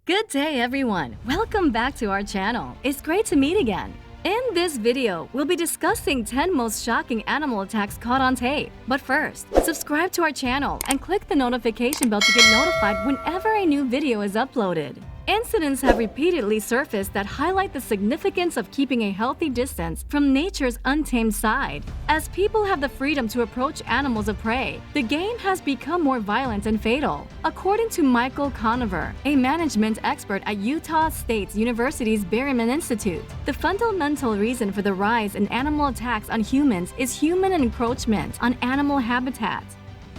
Good day, everyone. Welcome back to our channel. It's great to meet again. In this video, we'll be discussing 10 most shocking animal attacks caught on tape. But first, subscribe to our channel and click the notification bell to get notified whenever a new video is uploaded. Incidents have repeatedly surfaced that highlight the significance of keeping a healthy distance from nature's untamed side. As people have the freedom to approach animals of prey, the game has become more violent and fatal. According to Michael Conover, a management expert at Utah State University's Berryman Institute, the fundamental reason for the rise in animal attacks on humans is human encroachment on animal habitat.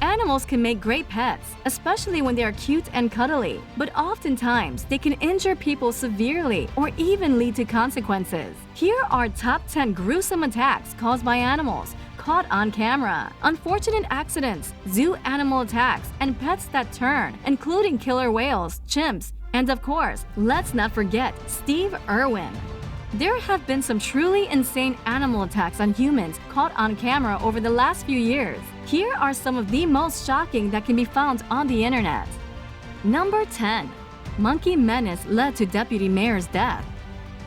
Animals can make great pets, especially when they are cute and cuddly, but oftentimes they can injure people severely or even lead to consequences. Here are top 10 gruesome attacks caused by animals caught on camera. Unfortunate accidents, zoo animal attacks, and pets that turn, including killer whales, chimps, and of course, let's not forget Steve Irwin. There have been some truly insane animal attacks on humans caught on camera over the last few years. Here are some of the most shocking that can be found on the internet. Number 10. Monkey menace led to deputy mayor's death.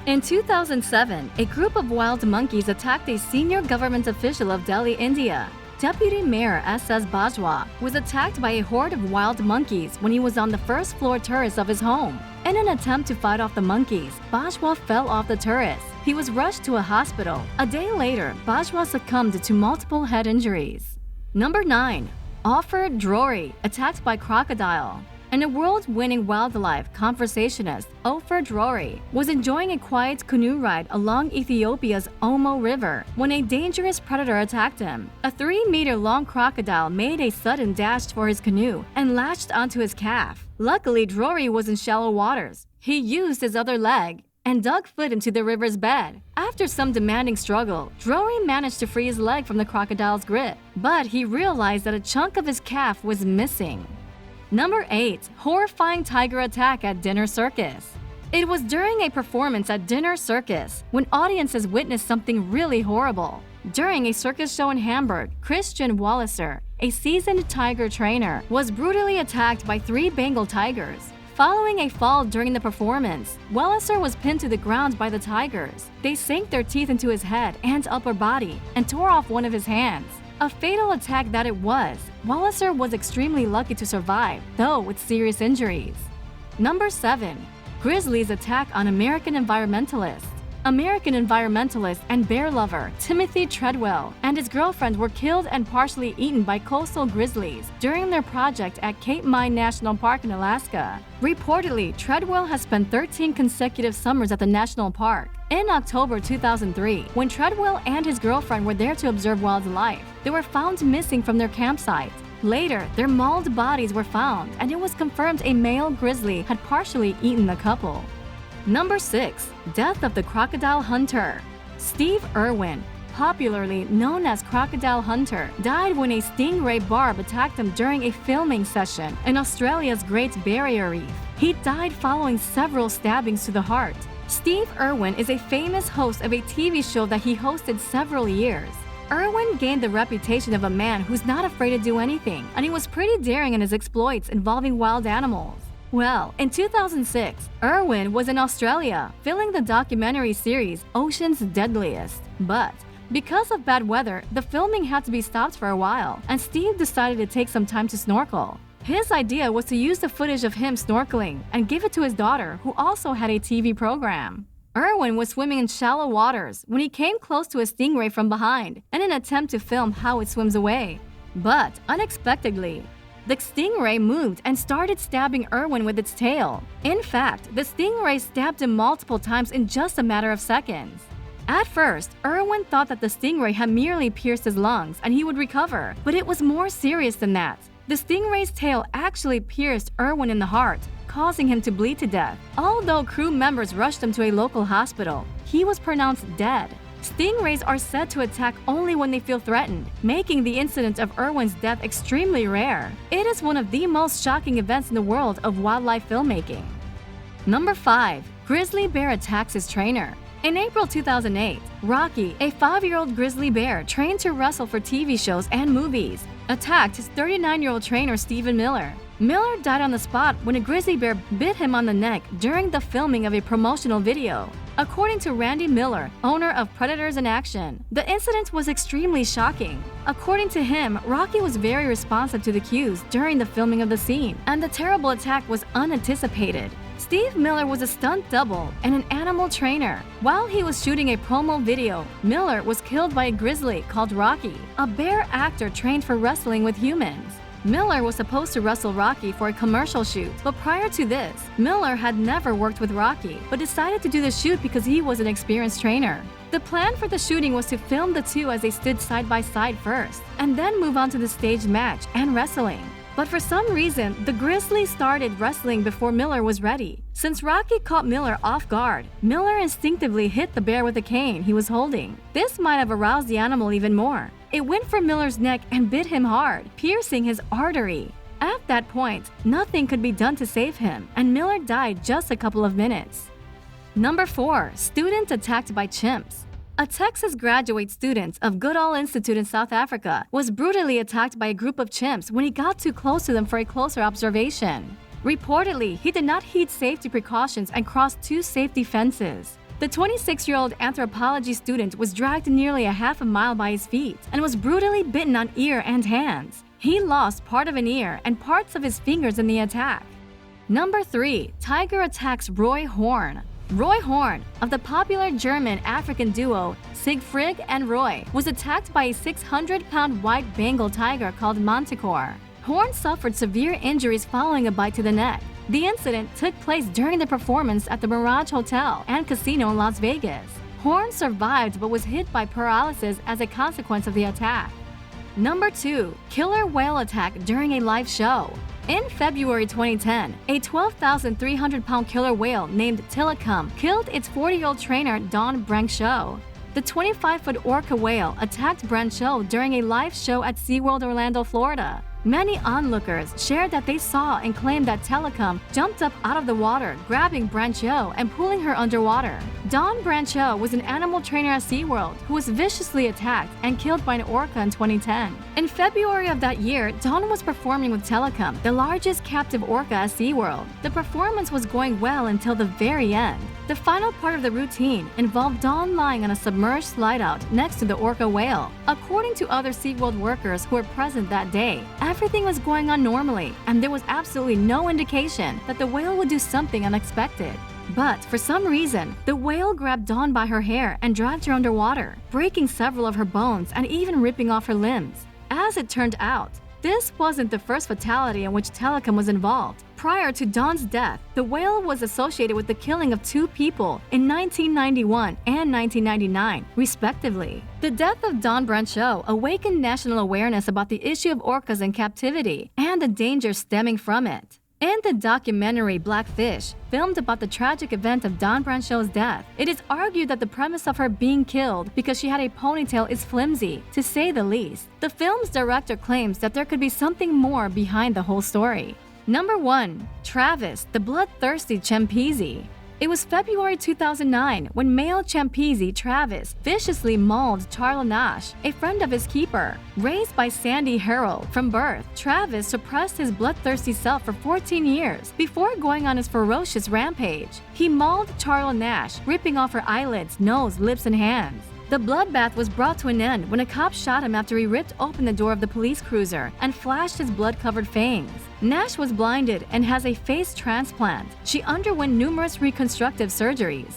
In 2007, a group of wild monkeys attacked a senior government official of Delhi, India. Deputy Mayor S.S. Bajwa was attacked by a horde of wild monkeys when he was on the first-floor terrace of his home. In an attempt to fight off the monkeys, Bajwa fell off the terrace. He was rushed to a hospital. A day later, Bajwa succumbed to multiple head injuries. Number 9. Offer Drury, attacked by crocodile. An award-winning wildlife conservationist, Offer Drury, was enjoying a quiet canoe ride along Ethiopia's Omo River when a dangerous predator attacked him. A 3-meter-long crocodile made a sudden dash for his canoe and latched onto his calf. Luckily, Drury was in shallow waters. He used his other leg and dug foot into the river's bed. After some demanding struggle, Drury managed to free his leg from the crocodile's grip, but he realized that a chunk of his calf was missing. Number 8. Horrifying tiger attack at dinner circus. It was during a performance at dinner circus when audiences witnessed something really horrible. During a circus show in Hamburg, Christian Walliser, a seasoned tiger trainer, was brutally attacked by 3 Bengal tigers. Following a fall during the performance, Walliser was pinned to the ground by the tigers. They sank their teeth into his head and upper body and tore off one of his hands. A fatal attack that it was. Walliser was extremely lucky to survive, though with serious injuries. Number 7. Grizzlies attack on American environmentalist. American environmentalist and bear lover Timothy Treadwell and his girlfriend were killed and partially eaten by coastal grizzlies during their project at Cape May National Park in Alaska. Reportedly, Treadwell has spent 13 consecutive summers at the national park. In October 2003, when Treadwell and his girlfriend were there to observe wildlife, they were found missing from their campsite. Later, their mauled bodies were found, and it was confirmed a male grizzly had partially eaten the couple. Number 6. Death of the crocodile hunter. Steve Irwin, popularly known as Crocodile Hunter, died when a stingray barb attacked him during a filming session in Australia's Great Barrier Reef. He died following several stabbings to the heart. Steve Irwin is a famous host of a TV show that he hosted several years. Irwin gained the reputation of a man who's not afraid to do anything, and he was pretty daring in his exploits involving wild animals. Well, in 2006, Irwin was in Australia filming the documentary series Ocean's Deadliest. But because of bad weather, the filming had to be stopped for a while, and Steve decided to take some time to snorkel. His idea was to use the footage of him snorkeling and give it to his daughter, who also had a TV program. Irwin was swimming in shallow waters when he came close to a stingray from behind in an attempt to film how it swims away. But unexpectedly, the stingray moved and started stabbing Irwin with its tail. In fact, the stingray stabbed him multiple times in just a matter of seconds. At first, Irwin thought that the stingray had merely pierced his lungs and he would recover, but it was more serious than that. The stingray's tail actually pierced Irwin in the heart, causing him to bleed to death. Although crew members rushed him to a local hospital, he was pronounced dead. Stingrays are said to attack only when they feel threatened, making the incident of Irwin's death extremely rare. It is one of the most shocking events in the world of wildlife filmmaking. Number 5. Grizzly bear attacks his trainer. In April 2008, Rocky, a 5-year-old grizzly bear trained to wrestle for TV shows and movies, attacked his 39-year-old trainer Stephen Miller. Miller died on the spot when a grizzly bear bit him on the neck during the filming of a promotional video. According to Randy Miller, owner of Predators in Action, the incident was extremely shocking. According to him, Rocky was very responsive to the cues during the filming of the scene, and the terrible attack was unanticipated. Steve Miller was a stunt double and an animal trainer. While he was shooting a promo video, Miller was killed by a grizzly called Rocky, a bear actor trained for wrestling with humans. Miller was supposed to wrestle Rocky for a commercial shoot, but prior to this, Miller had never worked with Rocky, but decided to do the shoot because he was an experienced trainer. The plan for the shooting was to film the two as they stood side by side first, and then move on to the staged match and wrestling. But for some reason, the grizzly started wrestling before Miller was ready. Since Rocky caught Miller off guard, Miller instinctively hit the bear with a cane he was holding. This might have aroused the animal even more. It went for Miller's neck and bit him hard, piercing his artery. At that point, nothing could be done to save him, and Miller died just a couple of minutes. Number 4. Student attacked by chimps. A Texas graduate student of Goodall Institute in South Africa was brutally attacked by a group of chimps when he got too close to them for a closer observation. Reportedly, he did not heed safety precautions and crossed 2 safety fences. The 26-year-old anthropology student was dragged nearly a half a mile by his feet and was brutally bitten on ear and hands. He lost part of an ear and parts of his fingers in the attack. Number 3. Tiger attacks Roy Horn. Roy Horn, of the popular German-African duo Siegfried and Roy, was attacked by a 600-pound white Bengal tiger called Manticore. Horn suffered severe injuries following a bite to the neck. The incident took place during the performance at the Mirage Hotel and Casino in Las Vegas. Horn survived but was hit by paralysis as a consequence of the attack. Number 2. Killer whale attack during a live show. In February 2010, a 12,300-pound killer whale named Tilikum killed its 40-year-old trainer Don Brancheau. The 25-foot orca whale attacked Brancheau during a live show at SeaWorld Orlando, Florida. Many onlookers shared that they saw and claimed that Tilikum jumped up out of the water, grabbing Brancheau and pulling her underwater. Don Brancheau was an animal trainer at SeaWorld who was viciously attacked and killed by an orca in 2010. In February of that year, Don was performing with Tilikum, the largest captive orca at SeaWorld. The performance was going well until the very end. The final part of the routine involved Don lying on a submerged slide-out next to the orca whale. According to other SeaWorld workers who were present that day, everything was going on normally, and there was absolutely no indication that the whale would do something unexpected. But for some reason, the whale grabbed Dawn by her hair and dragged her underwater, breaking several of her bones and even ripping off her limbs. As it turned out, this wasn't the first fatality in which Tilikum was involved. Prior to Dawn's death, the whale was associated with the killing of 2 people in 1991 and 1999, respectively. The death of Don Brancheau awakened national awareness about the issue of orcas in captivity and the danger stemming from it. In the documentary Blackfish, filmed about the tragic event of Don Brancheau's death, it is argued that the premise of her being killed because she had a ponytail is flimsy, to say the least. The film's director claims that there could be something more behind the whole story. Number 1. Travis, the bloodthirsty chimpanzee. It was February 2009 when male chimpanzee Travis viciously mauled Charles Nash, a friend of his keeper. Raised by Sandy Harold from birth, Travis suppressed his bloodthirsty self for 14 years before going on his ferocious rampage. He mauled Charles Nash, ripping off her eyelids, nose, lips, and hands. The bloodbath was brought to an end when a cop shot him after he ripped open the door of the police cruiser and flashed his blood-covered fangs. Nash was blinded and has a face transplant. She underwent numerous reconstructive surgeries.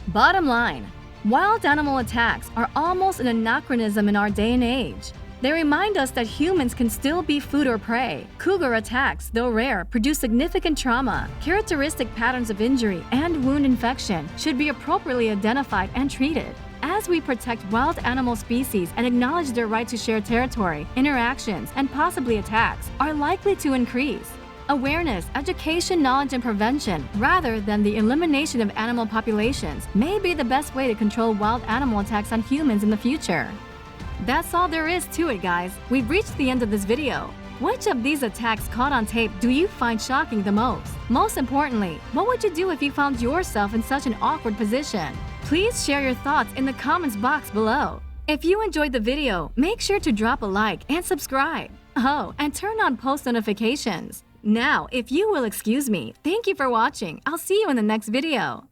Bottom line, wild animal attacks are almost an anachronism in our day and age. They remind us that humans can still be food or prey. Cougar attacks, though rare, produce significant trauma. Characteristic patterns of injury and wound infection should be appropriately identified and treated. As we protect wild animal species and acknowledge their right to share territory, interactions, and possibly attacks are likely to increase. Awareness, education, knowledge, and prevention, rather than the elimination of animal populations, may be the best way to control wild animal attacks on humans in the future. That's all there is to it, guys. We've reached the end of this video. Which of these attacks caught on tape do you find shocking the most? Most importantly, what would you do if you found yourself in such an awkward position? Please share your thoughts in the comments box below. If you enjoyed the video, make sure to drop a like and subscribe. Oh, and turn on post notifications. Now, if you will excuse me, thank you for watching. I'll see you in the next video.